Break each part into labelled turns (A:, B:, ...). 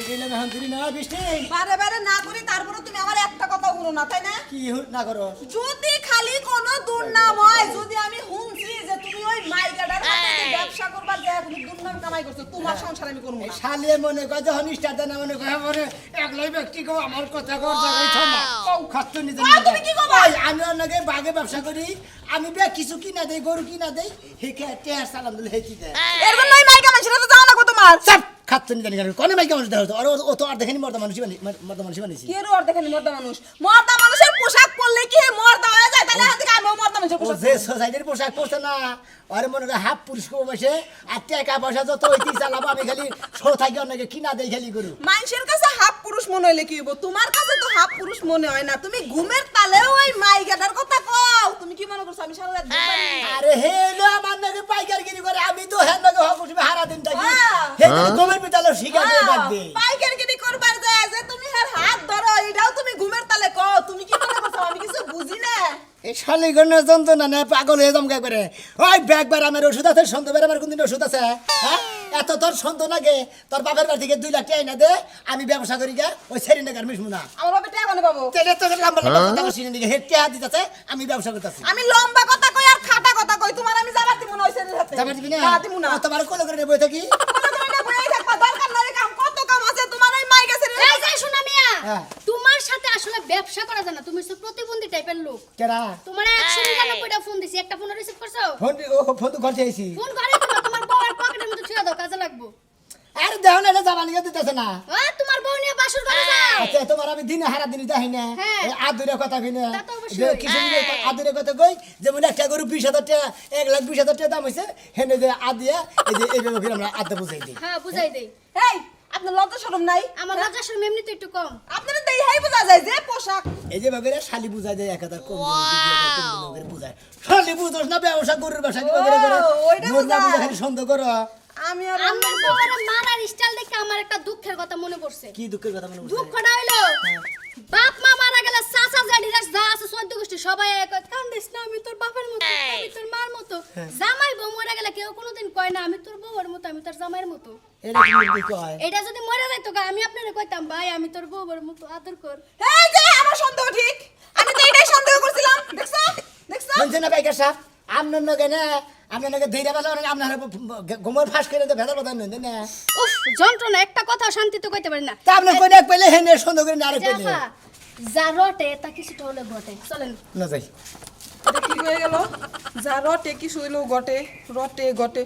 A: গেলাম এখন তুই না বৃষ্টি
B: বারে বারে না করি তারপরে তুমি আমার একটা কথা বলো না তাই না
A: কি না করো
B: যদি খালি কোনো দুর্নাম হয় যদি আমি শুনছি যে তুমি ওই মাইকাটার সাথে ব্যবসা করবার যে তুমি দুর্নাম কামাই করছো তোমার সংসার আমি করব না
A: শালিয়ে মনে কয় যখন স্টার্ট দেন মনে কয় মনে একলাই ব্যক্তি কো আমার কথা কর জায়গায় থামা কও খাচ্ছ নি জানি
B: তুমি কি করবা
A: আমি অন্যকে বাগে ব্যবসা করি আমি বে কিছু কিনা দেই গরু কিনা দেই হেকে টেয়ার সালাম দিলে হেকি দেয়
B: এর জন্য ওই মাইকা মানুষের তো যাও না গো তোমার
A: সব খাচ্ছ নি জানি কোনে মাইকে মানুষ দেখো আর ও তো আর দেখেনি মর্দা মানুষই বানিয়েছি
B: কি রোর দেখেন মর্দা মানুষের পোশাক পরলে কি মর্দা হয়ে যায় তাহলে হাতে আমি মর্দা মানুষের
A: ও
B: পোশাক
A: যে সোসাইটির পোশাক পরছে না আর মনে করে হাফ পুরুষ কো বসে আর টাকা পয়সা যত ওইটি চালাবো আমি খালি শো থাকি অনেকে কিনা দেই খালি গরু
B: মানুষের কাছে হাফ পুরুষ মনে হইলে কি হইব তোমার কাছে তো হাফ পুরুষ মনে হয় না তুমি ঘুমের তালেও ওই মাইকাটার কথা কও তুমি কি মনে করছো আমি সারা রাত ঘুম পারি না?
A: আরে হে লো আমার নাকি পাইকারগিরি করে আমি তো হ্যাঁ নাকি হকুশি হারা দিন থাকি
B: হ্যাঁ।
A: হে তো গোমের পিতালো শিখা দিয়ে ডাকবে
B: পাইকারগিরি করবার যায় যে তুমি হের হাত ধরো এটাও তুমি ঘুমের তালে কও তুমি কি মনে করছো আমি কিছু বুঝি না
A: এই শালিগণের যন্ত্রণা না পাগল হয়ে জমকা করে ওই ব্যাগবার আমার ওষুধ আছে সন্তবের আমার কোনদিন ওষুধ আছে হ্যাঁ এত তোর সন্ত নাগে তোর বাপের বাড়ি থেকে 2 লাখ টাকা এনে দে আমি ব্যবসা করি গা ওই সেরিন টাকার মিশমু না
B: আমার বাবা টাকা কোনে পাবো
A: তেলে তো লম্বা লম্বা কথা বলছিস দিকে হে টাকা দিতেছে আমি ব্যবসা করতেছি
B: আমি লম্বা কথা কই আর খাটা কথা কই তোমার আমি যাবার দিব না ওই সেরির হাতে
A: যাবার দিবি না
B: দিব না
A: তোমার কোলে করে বই থাকি
B: কোনো কোনো বই থাকবা দরকার নাই কাম কত কাম আছে তোমার ওই মাইকা সেরির
C: এই যে শোনা মিয়া
A: হ্যাঁ।
C: তোমার সাথে আসলে ব্যবসা করা যায় না তুমি তো প্রতিবন্ধী টাইপের লোক
A: কেরা
C: তোমার 199টা ফোন দিছি একটা ফোন রিসিভ করছো
A: ফোন তো ঘর চাইছি
C: ফোন করে তোমার বউয়ের পকেটের মধ্যে ছুঁয়ে দাও কাজে লাগবো
A: আরে দেও না এটা জামানি দিতেছে না
C: তোমার বউ নিয়ে বাসুর ঘরে যাও
A: আচ্ছা তোমার আমি দিনে হারা দিন যাই না
C: হ্যাঁ।
A: আদুরে কথা কই না
C: তা তো অবশ্যই।
A: যে কিছু আদুরে কথা কই যেমন একটা গরু 20,000 টাকা 1,20,000 টাকা দাম হইছে হেনে যে আদিয়া এই যে এইভাবে করে আমরা আদা বুঝাই দিই
C: হ্যাঁ বুঝাই দেই
B: এই আপনার লজ্জা শরম নাই
C: আমার লজ্জা শরম এমনি তো একটু কম
B: আপনারা দেই হাই বোঝা যায় যে পোশাক
A: এই যে ভাবে শালি বুঝাই দেয় একাদার কম করে বুঝায় শালি বুঝোস না ব্যবসা গরুর ব্যবসা কি করে করে
B: ওইটা
A: মোর না
B: বুঝায়।
A: বুঝা খালি সন্দেহ করো
B: আমি আর
C: আমার বউয়ের মারার স্টাইল দেখে আমার একটা দুঃখের কথা মনে পড়ছে
A: কি দুঃখের কথা মনে পড়ছে
C: দুঃখটা হইলো বাপ মা মারা গেলে চাচা জাডিরা যা আছে সদ্য গোষ্ঠী সবাই কয় কান্দিস না আমি তোর বাপের মতো আমি তোর মার মতো জামাই বউ মরে গেলে কেউ কোনোদিন কয় না আমি তোর বউয়ের মতো আমি তোর জামাইয়ের মতো
A: এটা কি বলতে কয়
C: এটা যদি মরে যাইতো গা আমি আপনারে কইতাম ভাই আমি তোর বউয়ের মতো আদর কর
B: এই যে আমার সন্দেহ ঠিক আমি তো এটাই সন্দেহ করছিলাম দেখছো দেখছো
A: বলছে না বাইকার সাহেব আপনার নগে না আপনার নগে ধৈর্য বাজা আপনার গোমর ফাঁস করে তো ভেতর কথা নয় না
C: উফ যন্ত্রণা একটা কথা শান্তিতে কইতে পারি না
A: তা আপনার কই এক পেলে হেনে সন্দেহ করে না আরেক পেলে
C: জাফা যা রটে তা কিছুটা হলে ঘটে চলেন
A: না যাই
B: এটা কি হয়ে গেল যা রটে কি শুইলো গটে রটে গটে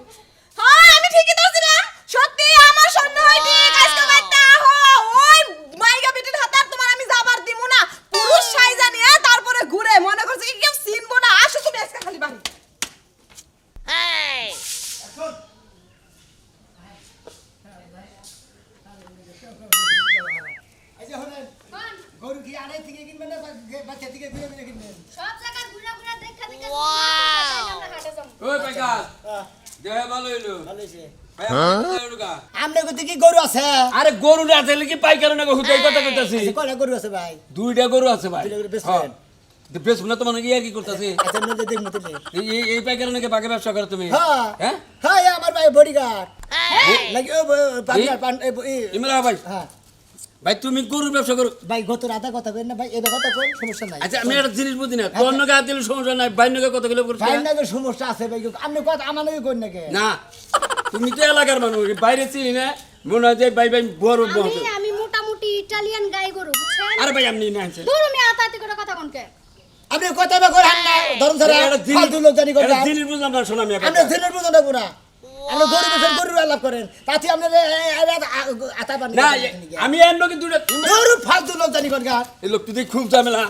B: হ্যাঁ আমি ঠিকই ধরছিলাম সত্যি আমার সন্দেহ হয় ঠিক আজকে বাইটা হো ওই মাইগা বিটির হাতে আর তোমার আমি যাবার দিমু না পুরুষ সাইজা নিয়ে তারপরে ঘুরে মনে করছে কি কেউ চিনবো না আসো তুমি আজকে খালি বাড়ি
A: এই যে হলেন গরু কি আড়াই থেকে কিনবেন না বাচ্চা থেকে ঘুরে ঘুরে কিনবেন
C: সব জায়গা ঘুরা ঘুরা দেখা দেখা আমরা হাটে যাব
D: ওই পাইকার দেহ ভালো হইলো
A: ভালো হয়েছে
D: ভাই আমার লুকা
A: আপনার কাছে কি গরু আছে
D: আরে গরু না আছে কি পাইকার না হুদাই কথা কইতাছি
A: কয়টা গরু আছে ভাই
D: 2টা গরু আছে ভাই
A: দুইটা গরু বেচবেন?
D: তো বেশ না তো মানে কি আর কি করতাছি
A: আচ্ছা নজর দেখুন তো
D: এই পাইকার নাকি বাগে ব্যবসা করো তুমি
A: হ্যাঁ
D: হ্যাঁ
A: হ্যাঁ এ আমার ভাই বডিগার্ড লাগি ও পার্টনার
D: ইমরা ভাই
A: হ্যাঁ
D: ভাই তুমি গরুর ব্যবসা করো
A: ভাই গত রাতে কথা কইন না ভাই এটা কথা কইন সমস্যা নাই
D: আচ্ছা আমি একটা জিনিস বুঝি না তোর নাকি হাত দিলে সমস্যা নাই বাইর নাকি কত কিলো করছে
A: ভাই নাকি সমস্যা আছে ভাই আপনি কথা আমার নাকি কইন নাকি
D: না তুমি তো এলাকার মানুষ বাইরে চিনি না মনে হয় যে ভাই ভাই বড় বড়
C: আমি মোটামুটি ইটালিয়ান গাই গরু বুঝছেন
D: আরে ভাই আপনি না আনছেন
C: দূর আমি আতাতি করে কথা কোনকে
A: আপনি কথা বা করেন না ধরুন ধরে ফালতু লোক জানি কথা
D: জিনিস বুঝলাম না শোনা আমি
A: আপনি দিনের বুঝুন না পুরা আপনি গরু বেচেন গরু আলাপ করেন তাতে আপনি আতা বানি
D: না আমি এর নাকি দুটো
A: গরু ফালতু লোক জানি কথা
D: এই লোক তুই খুব ঝামেলা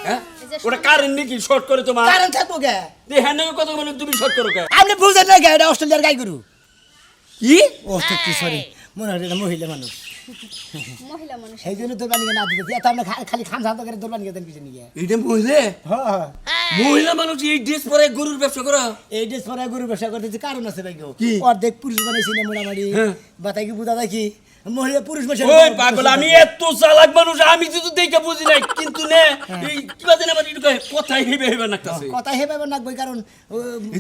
D: হ্যাঁ ওটা কারেন্ট নাকি শর্ট করে তোমার
A: কারণ থাকবো কে
D: তুই হ্যাঁ নাকি কথা বলে তুমি শর্ট করো কে
A: আপনি বুঝেন না কে এটা অস্ট্রেলিয়ার গাই গরু
D: কি
A: অস্ট্রেলিয়া সরি মনে হয় এটা মহিলা মানুষ
C: মহিলা মানুষ
A: সেই জন্য তোর বানিয়ে না দিতে এত আপনি খালি খান খান করে তোর বানিয়ে দেন কিছু নিয়ে
D: এটা মহিলা
A: হ্যাঁ
D: মহিলা মানুষ এই ড্রেস পরে গরুর ব্যবসা করো
A: এই ড্রেস পরে গরু ব্যবসা করতেছি কারণ আছে ভাই
D: কি?
A: অর্ধেক পুরুষ বানাইছি না মোটামুটি
D: হ্যাঁ।
A: বাতাই কি বুঝা দেখি মহিলা পুরুষ বসে
D: ওই পাগল আমি এত চালাক মানুষ আমি যদি দেখে বুঝি নাই কিন্তু নে এই কিবা জানি আমার একটু কথাই হেবে হেবে নাকতাছে
A: কথা হে পাবেন না কারণ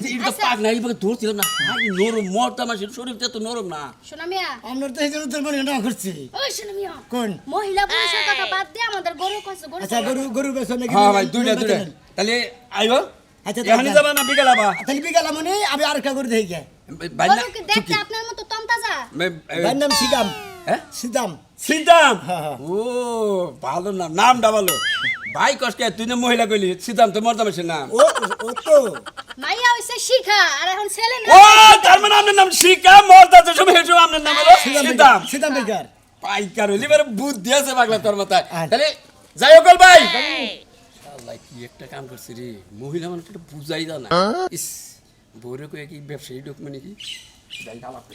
D: এটা পাক না এইভাবে ধরছিল না আরে নরম মরতা মাসের শরীরটা তো নরম না
C: শোনা মিয়া
A: আমরা তো এই জন্য তোর মনে না করছি
C: ওই শোনা মিয়া
A: কোন
C: মহিলা পুরুষের কথা বাদ দিয়ে আমাদের গরু কইছে গরু
A: আচ্ছা গরু বেশ নাকি
D: হ্যাঁ ভাই দুইটা তাহলে আইবো
A: আচ্ছা,
D: এখানে যাবা না বিকাল আবা
A: তাহলে বিকাল মনে আমি আরেকটা গরু দেখি গে
D: বাইনা
C: গরুকে দেখতে আপনার মতো তমতাজা
A: ভাইয়ের নাম সিগাম
D: হ্যাঁ
A: সিদাম
D: সিদ্ধাম
A: হ্যাঁ।
D: ও ভালো নাম নামটা ভালো ভাই কষ্টে তুই না মহিলা কইলি সিদ্ধাম তো মরদাম আছে নাম
A: ও তো
C: মাইয়া হইছে শিখা আর এখন ছেলে না
D: ও তার মানে আপনার নাম শিকা মরদা তো সব হেসে আপনার নাম হলো সিদ্ধাম
A: সিদাম বেকার
D: পাইকার হইলি মানে বুদ্ধি আছে পাগলা তোর মাথায়
A: আচ্ছা।
D: তাহলে যাই হোক ভাই আল্লাহ কি একটা কাম করছি রে মহিলা মানুষ এটা বুঝাই দা না ইস বউরে কয়ে কি ব্যবসায়ী ঢুক মানে কি যাই দাম আপনি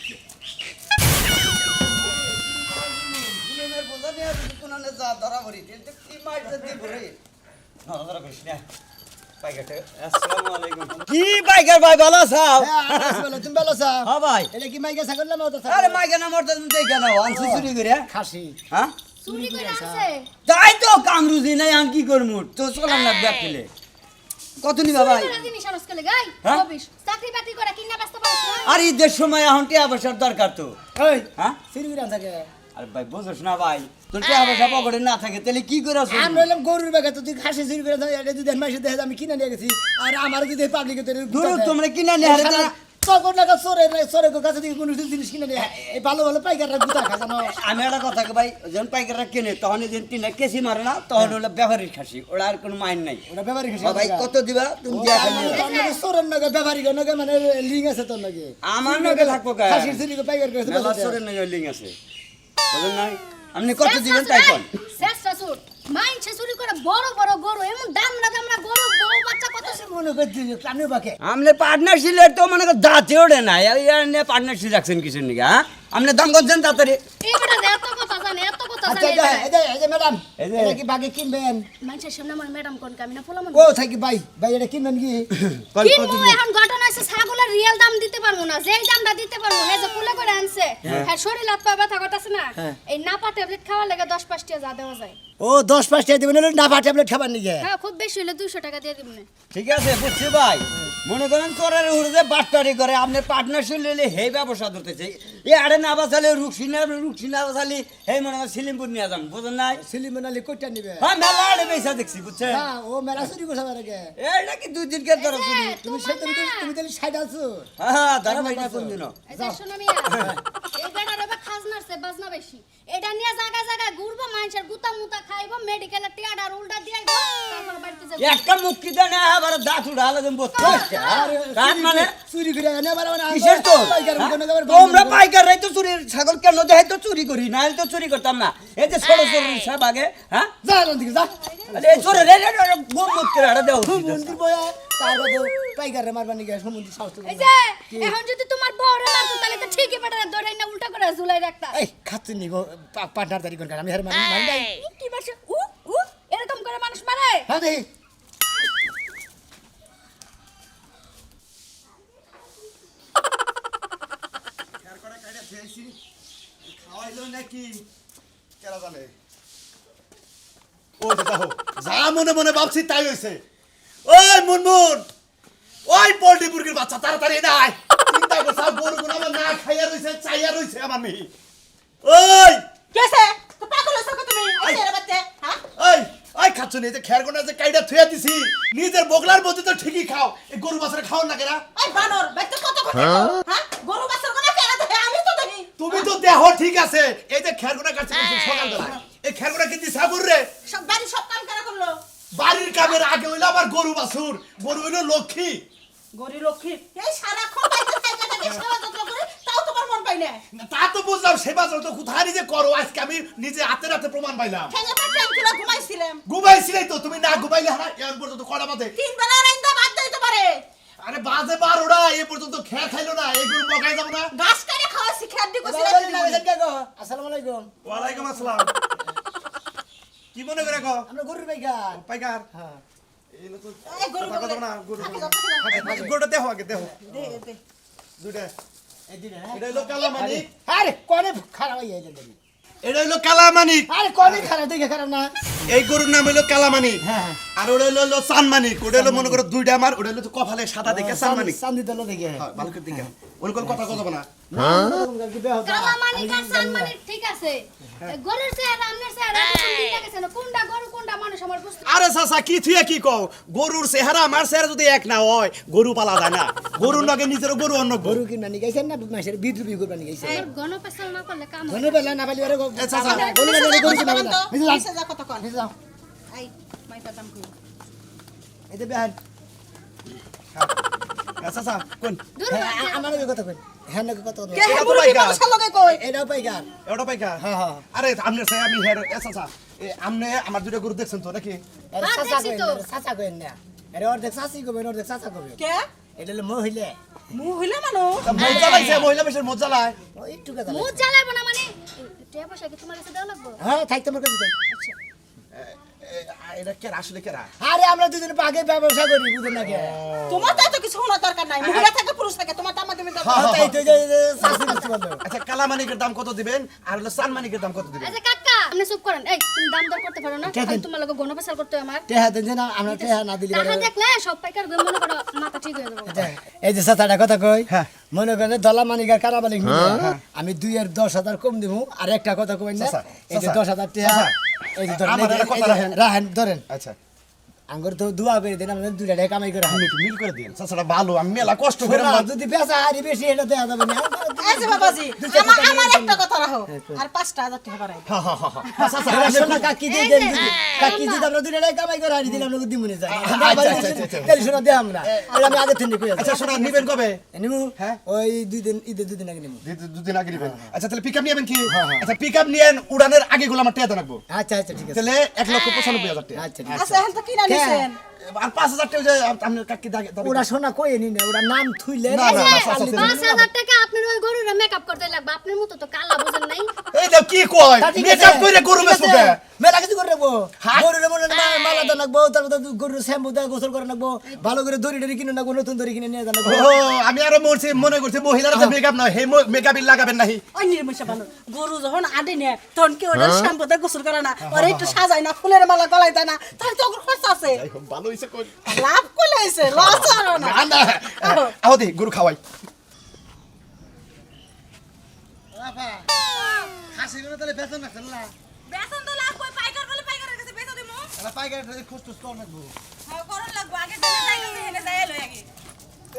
E: কি বাইকার ভাই ভালো আছাও
A: তুমি ভালো আছো
E: হ্যাঁ ভাই
A: এটা কি মাইকে ছাগল না মতো
E: আরে মাইকে না মরতে তুমি দেখে নাও আনছি চুরি করে
A: খাসি
E: হ্যাঁ
C: চুরি করে আনছে
E: তাই তো কাম রুজি নাই আন কি করমু তো চলাম না ব্যাগ খেলে কত নিবা ভাই
C: চুরি করে জিনিস আনস কলে গাই
E: হ্যাঁ?
C: অবিশ চাকরি বাকরি করে কিনা ব্যস্ত পারছ
E: আর ঈদের সময় এখন টিয়া পয়সার দরকার তো
A: ওই
E: হ্যাঁ
A: সিরি করে থাকে
E: আরে ভাই বুঝছ না ভাই তোর টিয়া পয়সা পকেটে না থাকে তাহলে কি করে আসো
A: আমি বললাম গরুর বাগে তো তুই খাসি চুরি করে থাকে এটা দুধের মাসে দেখে আমি কিনে নিয়ে গেছি আর আমার যদি পাবলিকে
E: দূর তোমরা কিনা নিয়ে হারে না
A: তখন না চোরের কাছে থেকে কোনো জিনিস কিনে নিয়ে এই ভালো ভালো পাইকাররা গুতা খায় জানো
E: আমি একটা কথা ভাই যখন পাইকাররা কেনে তখন যেন তিনটা কেসি মারে না তখন হলো ব্যবহারিক খাসি ওরা আর কোনো মাইন নাই
A: ওটা ব্যবহারিক খাসি
E: ভাই কত দিবা তুমি দিয়া খালি
A: চোরের নাকি ব্যবহারিক নাকি মানে লিঙ্ক আছে তোর নাকি
E: আমার নগে থাকবো কা
A: খাসির চুরি করে পাইকার করে
E: মেলা চোরের নগে লিঙ্ক আছে বুঝলেন নাই আপনি কত দিবেন তাই কোন
C: চেষ্টা সুর মাইনছে চুরি করে বড় বড় গরু এমন দামরা গরু বউ বাচ্চা কত
A: মনে করছি কানে বাকে
E: আমনে পার্টনারশিপের তো মনে দাঁতে ওঠে না ইয়ার নিয়ে পার্টনারশিপ রাখছেন কিসের নিকে হ্যাঁ আপনি দাম করছেন তাড়াতাড়ি
C: এই বেটা এত কথা জানে
A: আচ্ছা এই যে ম্যাডাম এটা কি বাগে কিনবেন
C: মানুষের সামনে আমার ম্যাডাম কোন কামি না পোলা
A: ও থাকি ভাই ভাই এটা কিনবেন কি
C: কিন্তু এখন ঘটনা আছে ছাগলের রিয়েল দাম দিতে পারবো না যেই দামটা দিতে পারবো না যে কুলে করে আনছে হ্যাঁ শরীর হাত পা ব্যথা করতেছে না এই নাপা ট্যাবলেট খাওয়ার লাগে 10-5 টাকা যা দেওয়া যায়
A: ও 10-5 টাকা দিবেন না বা ট্যাবলেট খাবার নিয়ে
C: হ্যাঁ খুব বেশি হলে 200 টাকা দিয়ে দিবেন
E: ঠিক আছে বুঝছি ভাই মনে করেন চোরের উড়ে বাট্টারি করে আপনি পার্টনারশিপ নিলে হে ব্যবসা ধরতেছে এ আড়ে না বাঁচালে রুকসি না বাঁচালি হে মনে হয় সিলিমপুর নিয়ে যাম বুঝেন নাই
A: সিলিমন আলী কইটা নিবে
E: হ্যাঁ মেলা আড়ে বেসা দেখছি বুঝছেন
A: হ্যাঁ ও মেলা চুরি করছে আগে
E: এইটা কি 2 দিন কে ধরা চুরি
A: তুমি তুমি তাহলে সাইড আছো
E: হ্যাঁ ধরা ভাই কোন দিন
C: এই যে শোনো মিয়া এই বেটা রবে খাজনার সে বাজনা বেশি এটা নিয়ে জায়গা জায়গা ঘুরবো মানুষের গুতা মুতা খাইবো মেডিকেলের টিয়াডা আর উল্টা দিয়ে আইবো তারপর বাড়িতে যাবো
E: একটা মুক্তি দেয় না আবার দাঁত উড়ালে দেন বসতে কার মানে
A: চুরি করে এনে বারে মানে
E: কিসের তো তোমরা পাইকাররাই তো চুরি ছাগল কেন দেখাই তো চুরি করি না তো চুরি করতাম না এই যে ছোট ছোট সব আগে হ্যাঁ
A: যা দিকে যা
E: আরে এই চোরে রে গোম মুখ করে আড়া দেও
A: মন্দির বয়া তারপর তো পাইকারে মারবা নিয়ে সমুদ্র সাহস
C: এই যে এখন যদি তোমার বউরে মারতো তাহলে তো ঠিকই বেটা ধরে না উল্টা করে ঝুলাই রাখতা
A: এই খাচ্ছি নি গো পার্টনার দাঁড়ি কোন আমি হার মারি মারি নাই
C: কি বাসে এরকম করে মানুষ মারে
A: হ্যাঁ দেখি
F: খাওয়াইলো নাকি কেরা জানে ও দেখো যা মনে মনে ভাবছি তাই হইছে ওই মুনমুন ওই পোল্ট্রি মুরগির বাচ্চা তাড়াতাড়ি নাই চিন্তা করছ গরু গুলো আমার না খাইয়া রইছে চাইয়া রইছে আমার মেয়ে ওই
B: কেসে তো পাগল হইছো কত তুমি ওই ছেলে বাচ্চা হ্যাঁ
F: ওই ওই খাচ্ছ নি যে খেরগোনা যে কাইডা থুয়া দিছি নিজের বগলার মধ্যে তো ঠিকই খাও এই গরু বাছরে খাও না কেরা
B: ওই বানর বাইতে কত কথা হ্যাঁ গরু বাছর কোনা কেন দেখে আমি তো দেখি
F: তুমি তো দেহ ঠিক আছে এই যে খেরগোনা কাটছে সকালবেলা এই খেরগোনা কিন্তু সাবুর রে
B: সব বাড়ি সব কাম কেন করলো
F: বাড়ির কামের আগে হইলো আবার গরু বাছুর গরু হইলো লক্ষ্মী
B: গরি লক্ষ্মী এই সারা খোপাইতে থেকে থেকে সেবা যত্ন করে তাও তোমার মন পাই না
F: তা তো বুঝলাম সেবা যত কোথায় নিজে করো আজকে আমি নিজে হাতে হাতে প্রমাণ পাইলাম
B: ঠেঙে পা ঠ্যাং তুলে ঘুমাইছিলাম
F: ঘুমাইছিলাই তো তুমি না ঘুমাইলে হারা এর পর্যন্ত কড়া বাদে
B: তিন বেলা রাইন্দা বাদ দিতে পারে
F: আরে বাজে 12টা এ পর্যন্ত খেয়ে খাইলো না এগুলো বগাই যাব না
B: ঘাস কেটে খাওয়াছি খেত দি
A: আসসালামু আলাইকুম
F: ওয়ালাইকুম আসসালাম কি মনে করে কো
A: আমরা গরুর পাইকার
F: পাইকার
A: হ্যাঁ
F: এই তো
B: এই গরু
F: কথা না গরু
B: থাকে
F: গরুটা দেহ আগে দেহ
B: দে দে
F: দুইটা
A: এই দিনে, হ্যাঁ?
F: এটা হলো কালামানিক
A: আরে কোনে খারাপ হয়ে গেল
F: এটা হলো কালামানিক
A: আরে কোনে খারাপ দেখে খারাপ না
F: এই গরুর নাম হলো কালামানিক
A: হ্যাঁ
F: আর ওটা হলো সানমানিক ওটা হলো মনে করো দুইটা আমার ওটা হলো কপালে সাদা দেখে সানমানিক
A: চান্দি দল দেখে
F: হ্যাঁ ভালো করে দেখে ওর কোন কথা কথা না
C: কালা মানিক আর সান মানিক ঠিক আছে গরুর চেহারা আমনের চেহারা ঠিক আছে না কোনটা গরু কোনটা মানুষ আমার বুঝতে
F: আরে চাচা কি থুয়ে কি কও গরুর চেহারা আমার চেহারা যদি এক না হয় গরু পালা যায় না গরুর লগে নিজের গরু অন্য গরু
A: গরু কিনা নিগাইছেন না মাসের বিদ্রুপি করবা নিগাইছেন
C: আর গণপেশাল না করলে কাম
A: ধনে বেলা না পালি আরে
F: আচ্ছা, আচ্ছা।
A: গরু গরু কিনা
B: বলেন তো,
A: বুঝলাম
B: কিসে যা কত কন?
A: বুঝলাম
B: আই মাইটা দাম কই?
A: এই যে বেহান
F: আচ্ছা আচ্ছা কোন
C: দূর
A: আমার কথা কই হ্যাঁ না কথা
B: কে হে
F: এটা তো
B: মুরগি
F: পাইকার।
B: মানুষের লগে কই?
A: এটাও পাইকার
F: এওটা পাইকা
A: হ্যাঁ হ্যাঁ
F: আরে আমনে সে আমি হের আচ্ছা আচ্ছা আমনে আমার দুটো গরু দেখছেন তো নাকি
A: আরে
C: হ্যাঁ,
A: চাচা
C: দেখছি
A: কই
C: তো।
A: না চাচা কই না আরে অর্ধেক চাচি কই অর্ধেক চাচা কই
B: কে?
A: এটা হলো মহিলা
B: মহিলা মানুষ?
F: মজা লাগছে মহিলা বেশের মজা লাই
A: ও একটু কথা
C: মুখ জ্বালাইব না মানে টিয়া পয়সা কি তোমার কাছে দেওয়া লাগবে
A: হ্যাঁ থাকতে আমার কাছে তাই।
F: এটা কেরা আসলে কেরা
A: আরে আমরা দুজন আগে ব্যবসা করি বুঝেন না কে
B: তোমার তো এত কিছু শোনার দরকার নাই। মহিলা থাকে পুরুষ থাকে তোমার দাম তুমি দাও।
F: হ্যাঁ,
A: তাই তো যে চাচি কিছু বললো
F: আচ্ছা কালামানিকের দাম কত দিবেন আর হলো সানমানিকের দাম কত দিবেন
C: আচ্ছা কাকা আপনি চুপ করেন এই তুমি দাম দর করতে পারো না
A: ঠিক আছে।
C: আর তোমার লগে গণপেশাল করতে হয় আমার
A: টেহা দেন যে না আমরা টেহা না দিলি
C: টাকা দেখলে সব পাইকার মনে করো মাথা ঠিক হয়ে যাবে
A: আচ্ছা, এই যে চাচাটা কথা কই
F: হ্যাঁ।
A: মনে করেন দলা মানিকার কারাবালি আমি 2 এর 10,000 কম দিব আর একটা কথা কই না
F: চাচা,
A: এই যে
F: চাচা,
A: 10,000 টাকা
F: চাচা,
A: এই যে ধরেন
F: আমার
A: এই যে-
F: একটা কথা
A: এই যে
F: রাখেন।
A: রাখেন ধরেন
F: আচ্ছা
A: আঙ্গুর তো দোয়া করে দেন আমরা 2 টাকা কামাই করে
F: আমি একটু মিল করে দিন চাচাটা ভালো আমি মেলা কষ্ট করে
A: শোনা, যদি বেচা হারি বেশি এটা দেয়া যাবে না
B: এই যে বাবাজি, আমার একটা কথা রাখো। আর 5,000 টাকা বাড়াই দাও।
F: হ্যাঁ হ্যাঁ হ্যাঁ আচ্ছা আচ্ছা
A: আরে শোনা কাকি দিয়ে দেন কাকি যদি আমরা 2 টাকা কামাই করে হারি দিলাম আমরা দিমুনে যাই তাহলে শোনা দে আমরা এটা আমি আগে থেকে কই
F: আচ্ছা শোনা নিবেন কবে
A: নিমু
F: হ্যাঁ।
A: ওই 2 দিন ঈদের 2 দিন আগে নিমু
F: দুদিন আগে নিবেন আচ্ছা তাহলে পিকআপ নিবেন কি আচ্ছা পিকআপ নিয়েন উড়ানের আগে গুলো আমার টাকা রাখবো
A: আচ্ছা আচ্ছা ঠিক আছে
F: তাহলে 1,95,000 টাকা
A: আচ্ছা ঠিক আছে
B: আচ্ছা এখন তো কিনা নিছেন।
F: আর 5,000 টাকা যে আপনার কাকি দাগে
A: ওরা শোনা কই নি না ওরা নাম থুইলে
F: না, না, না, চাচা,
C: 5,000 টাকা আপনার ওই গরুর মেকআপ করতে লাগবে আপনার মতো তো কালা বুঝেন নাই
F: এই দাও কি কয় মেকআপ কইরে গরু বেচুকে
A: মেলা কিছু করে রাখবো গরুর মনে মালা দান রাখবো তারপর গরুর শ্যাম্পু দেওয়া গোসল করে রাখবো ভালো করে দড়ি টড়ি কিনে রাখবো নতুন দড়ি কিনে নিয়ে জানাবো
F: ও আমি আরো মনে করছি মহিলারা যে মেকআপ না হে মেকআপ লাগাবেন নাহি
B: ওই নির্মশা বানর গরু যখন আডে নেয় তখন কি ওটা শ্যাম্পু দিয়ে গোসল করে না ওরা একটু সাজায় না ফুলের মালা গলায় দেয় না তাহলে তো ওর খরচ আছে
F: ভালো হইছে কই
B: লাভ করলে হয়েছে লস আর না
F: না না আও দে গরু খাওয়াই
A: হাসি করে তাহলে বেতন না না
B: বেতন তো লাভ কই পাইকার বলে পাইকারের কাছে বেচা দিমু
A: পাইকার খুশ টুস কর রাখবো
B: হ্যাঁ করন লাগবো আগে দিনে যাই গেছে হেনে যাই লই আগে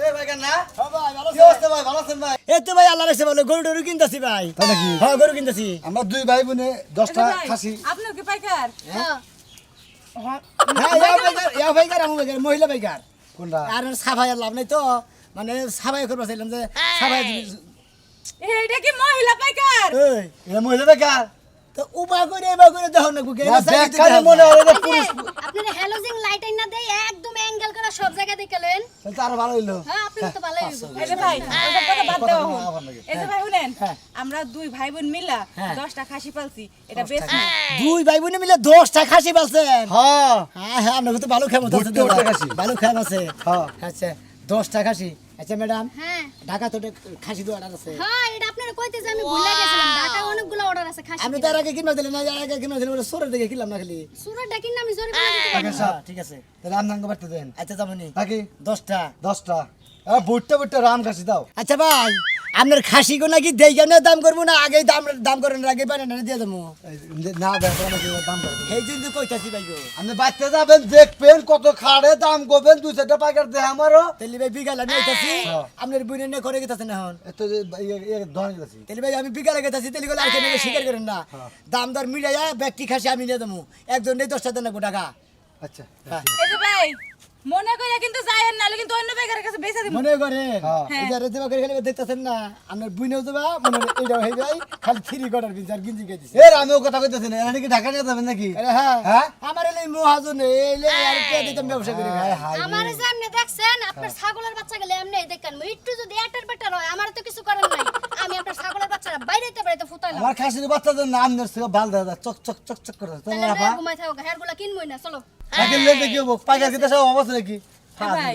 A: এ ভাই না ভাই ভালো আছেন ভাই ভালো আছেন ভাই এই তো ভাই আল্লাহ রাখছে ভালো গরু টরু কিনতাছি ভাই
G: তাই নাকি
A: হ্যাঁ গরু কিনতাছি
G: আমরা 2 ভাই বোনে 10টা খাসি
B: আপনার কি পাইকার
C: হ্যাঁ
A: হ্যাঁ ইয়া ভাইকার আমু ভাইকার মহিলা ভাইকার
G: কোনটা
A: আর সাফাই লাভ নাই তো মানে সাফাই করবা চাইলাম যে সাফাই
B: এইটা কি মহিলা পাইকার
A: এই
G: এ মহিলা বেকার
A: তো উবা করে দেখো না কুকে
G: না বেকার মনে হয় এটা পুরুষ
C: আপনার হ্যালোজিং লাইট আইনা দেই একদম অ্যাঙ্গেল করা সব জায়গা দেখলেন
G: তাহলে তো আরো ভালো হইলো
C: হ্যাঁ আপনি তো ভালোই হইব
B: এই যে ভাই ওটা কথা বাদ দাও
G: না, আবার লাগে।
B: এই যে ভাই শুনেন
A: হ্যাঁ।
B: আমরা 2 ভাই বোন মিলা
A: হ্যাঁ।
B: 10টা খাসি পালছি এটা বেশ না
A: দুই ভাই বোনে মিলে 10টা খাসি পালছেন
G: হ্যাঁ
A: হ্যাঁ হ্যাঁ আপনাকে তো ভালো খেমত আছে
G: 10টা খাসি।
A: ভালো খেম আছে
G: হ্যাঁ।
A: আচ্ছা 10টা খাসি আচ্ছা ম্যাডাম
C: হ্যাঁ
A: ঢাকা তো খাসি তো অর্ডার আছে
C: হ্যাঁ এটা আপনারা কইতেছে আমি ভুলে গেছিলাম ঢাকায় অনেকগুলো অর্ডার আছে খাসি
A: আমি তার আগে কিনবা দিলে না আর আগে কিনবা দিলে ওরা সোরের দিকে কিনলাম না খালি
C: সুরা ডাকিন আমি জোরে বলে দিতে পারবো।
A: হ্যাঁ, ঠিক আছে
G: তাহলে আমদাঙ্গ বাড়তে দেন
A: আচ্ছা যাবনি
G: নাকি
A: 10টা
G: 10টা বুটটা রাম খাসি দাও
A: আচ্ছা ভাই আপনার খাসি গো নাকি দেই কেন দাম করবো না আগে দাম করেন আগে পারেন না দিয়ে দেবো
G: না বেকার নাকি দাম বাড়বে
A: সেই জন্য কইতাছি ভাই গো
G: আপনি বাচ্চা যাবেন দেখবেন কত খাড়ে দাম করবেন 2-4টা পাইকার দেয় আমারও
A: তাহলে ভাই বিকালে আমি আইতাছি আপনার বুনে নিয়ে করে গেতাছেন এখন
G: এত ধরে গেছি
A: তাহলে ভাই আমি বিকালে গেতাছি তাহলে গেলে আর কেন স্বীকার করেন না দাম দর মিলাইয়া ব্যক্তি খাসি আমি নিয়ে দেবো একজন নেই 10টা দেন টাকা
G: আচ্ছা
A: হ্যাঁ
B: এই যে ভাই মনে কইরা কিন্তু যায়েন নালে কিন্তু অন্য পাইকারের কাছে বেচা দিমু
A: মনে করেন
G: হ্যাঁ।
A: এই যে দেবা করে খালি দেখতেছেন না আপনার বুনেও দেবা মনে এইটা হয়ে যায় খালি 3 কোয়ার্টার বিন আর গিঞ্জি কে দিছে
G: এর আমিও কথা কইতেছি না এরা নাকি ঢাকা নিয়ে যাবেন নাকি
A: আরে হ্যাঁ
G: হ্যাঁ?
A: আমার এলে মহাজন এলে আর কে দিতাম ব্যবসা করে ভাই
C: আমার যে আপনি দেখছেন আপনার ছাগলের বাচ্চা গেলে এমনি দেখেন একটু যদি এটার পেটার হয় আমার তো কিছু করার নাই আমি আপনার ছাগলের বাচ্চারা বাইরেতে বাইরেতে ফুটাইলাম
G: আমার খাসির বাচ্চাদের নাম ধরছে ভাল দাদা চক চক চক চক করে তোমার
C: তাহলে
G: আপা
C: ঘুমাই থাকো হেয়ারগুলো কিনবই না চলো
G: নাকি লেটে কি হবো পাইকার কিতে সব অবস্থা নাকি
B: ভাই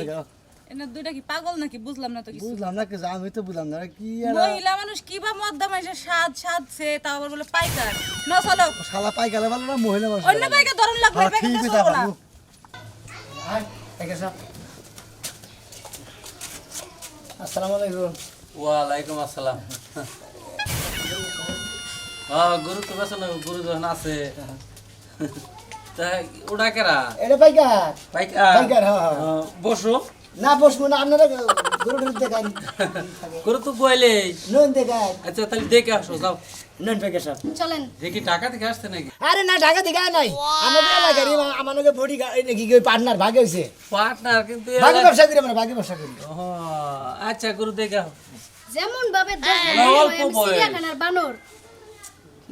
H: এনে দুইটা কি পাগল নাকি বুঝলাম না তো কিছু
G: বুঝলাম না কিছু, আমি তো বুঝলাম না কি আর
H: মহিলা মানুষ কিবা মদ্দা মাইছে সাজছে তাও আবার বলে পাইকার না চলো
G: শালা পাই গেলে ভালো না মহিলা মানুষ
H: অন্য পাইকার ধরন লাগবে
G: হ্যাঁ,
H: পাইকার
G: ঠিকই
H: চলবো
G: তা
H: না
G: ভালো।
A: আসসালামু আলাইকুম।
I: ওয়ালাইকুম আসসালাম গুরু তো বেশ না গুরু যখন আছে তা ওটা কেরা
A: এটা পাইকার
I: পাইকার
A: পাইকার, হ্যাঁ।
I: বসো
A: না বসবো না, আপনারা গরু দেখান,
I: গুরু তো বইলে
A: নুন দেখান,
I: আচ্ছা তাহলে দেখে আসো যাও
A: নুন পাইকার সব।
C: চলেন
I: দেখি টাকা থেকে আসছে নাকি
A: আরে না, ঢাকা থেকে আয় নাই, আমাদের এলাকারই আমাদের বডি নাকি পার্টনার ভাগে হয়েছে,
I: পার্টনার কিন্তু
A: ভাগে ব্যবসা করি আমরা, ভাগে ব্যবসা করি।
I: ও, আচ্ছা গুরু দেখে আসো
C: যেমন ভাবে
I: অল্প বয়স।
C: চিড়িয়াখানার বানর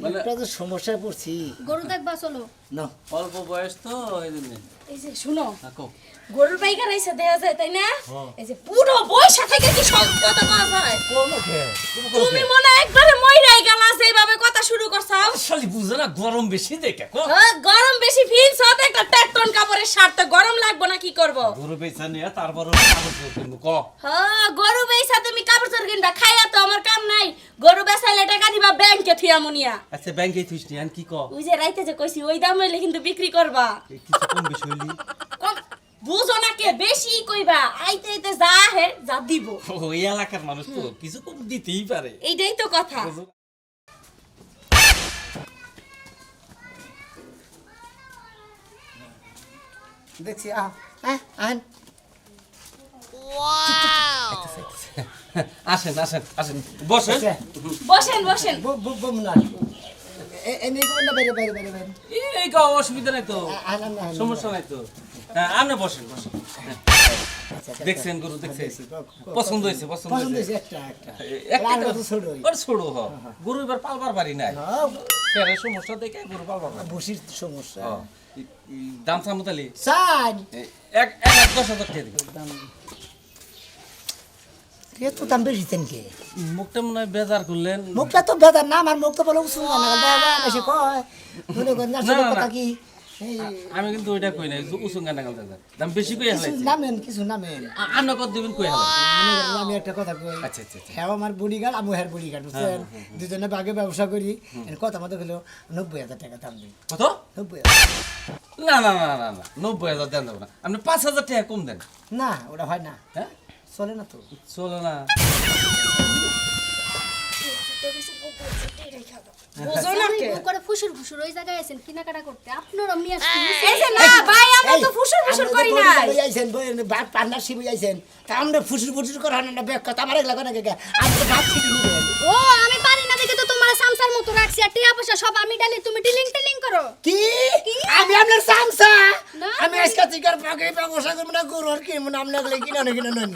I: মানে-
A: একটা তো সমস্যায় পড়ছি
C: গরু দেখবা চলো
A: না।
I: অল্প বয়স তো এই জন্য
B: এই যে শুনো
I: থাকো
B: গরুর পাইকার আইসা দেয়া যায় তাই না এই যে পুরো বয়সা থেকে কি সব কথা কওয়া যায় তুমি মনে হয় একবারে মইরাই গেলা সেইভাবে কথা শুরু করছাও
I: শালি বুঝে না গরম বেশি দেখে কো
B: হ্যাঁ, গরম বেশি ফিল সাথে একটা টেকটন কাপড়ের শার্ট তো গরম লাগবো না কি করব
I: গরু বেচা নিয়ে তারপর কিন্তু ক
B: হ্যাঁ গরু বেইসা তুমি কাপড় চোর কিনবা খাইয়া তো আমার কাম নাই গরু বেচাইলে টাকা দিবা ব্যাংকে থিয়া মুনিয়া
I: আচ্ছা ব্যাংকে থুইস নি আর কি ক
B: ওই যে রাইতে যে কইছি ওই দাম হইলে কিন্তু বিক্রি করবা
I: কিছু কম বেশি হইলি
B: কম বুঝো না কে বেশি কইবা আইতে আইতে যা হে যা দিব
I: ওই এলাকার মানুষ তো কিছু কম দিতেই পারে
B: এইটাই তো কথা
A: দেখছি আহেন
I: আসেন আসেন আসেন বসেন
B: বসেন বসেন
A: বম না, এনে না, বাইরে বাইরে বাইরে বাইরে,
I: এই কা অসুবিধা নাই তো
A: আহেন না,
I: সমস্যা নাই তো হ্যাঁ আপনি বসেন বসেন হ্যাঁ। দেখছেন গুরু দেখছেন পছন্দ হয়েছে পছন্দ
A: পছন্দ
I: হয়েছে
A: হয়েছে একটা
I: একটা
A: আর কত ছোট হই।
I: ওর ছোড়ো হ গুরু এবার পালবার পারি নাই ফেরে সমস্যা দেখে গুরু পালবার পারি
A: বসির সমস্যা
I: দাম সামতালি
A: সান
I: এক এক 10,000 টাকা দিবেন
A: কে তো দাম বেশি তেন কে,
I: মুখটা মনে হয় বেজার করলেন
A: মুখটা তো বেদার না, আমার মুখ তো বলে উসুন না, দাদা এসে কয় মনে করেন না,
I: না, না,
A: কথা
I: না।
A: কি এই
I: আমি কিন্তু ওইটা কই নাই উসুঙ্গা নাগাল দাদা দাম বেশি কই
A: কিছু
I: হালাইছে
A: নামেন, কিছু নামেন,
I: আপনি কত দিবেন কই হালাই
A: মনে করেন আমি একটা কথা কই,
I: আচ্ছা আচ্ছা আচ্ছা।
A: হ্যাঁ আমার বডিগার্ড আমি হ্যার বডিগার্ড, বুঝছেন, দুজনে বাগে ব্যবসা করি, কথা মতো হলো 90,000 টাকা দাম দিই,
I: কত
A: 90,000
I: না না না না না 90,000 দেন দেবো না আপনি 5,000 টাকা কম দেন
A: না, ওটা হয় না,
I: হ্যাঁ
A: চলে না তো।
I: চলো না
B: বুঝো না কে
C: বউ করে ফুসুর ফুসুর ওই জায়গায় আছেন কিনাকাটা করতে আপনারও আমি আসছি
B: এই যে না ভাই আমরা তো ফুসুর ফুসুর করি না
A: আইছেন পার্টনারশিপ আইছেন, তা আমরা ফুসুর ফুসুর করা না, ব্যাগ কথা আমার এগুলা না, আমি তো ভাবছি কি নিবেন।
C: ও আমি পারি না দেখে তো তোমার সামসার মতো রাখছি আর টিয়া পয়সা সব আমি ডালি তুমি ডিলিং টিলিং করো
A: কি আমি আপনার সামসা,
C: না,
A: আমি আজকে থেকে বাগে ব্যবসা করবো না, গরু আর কিনবো না, আপনার কিনা না কিনা নয়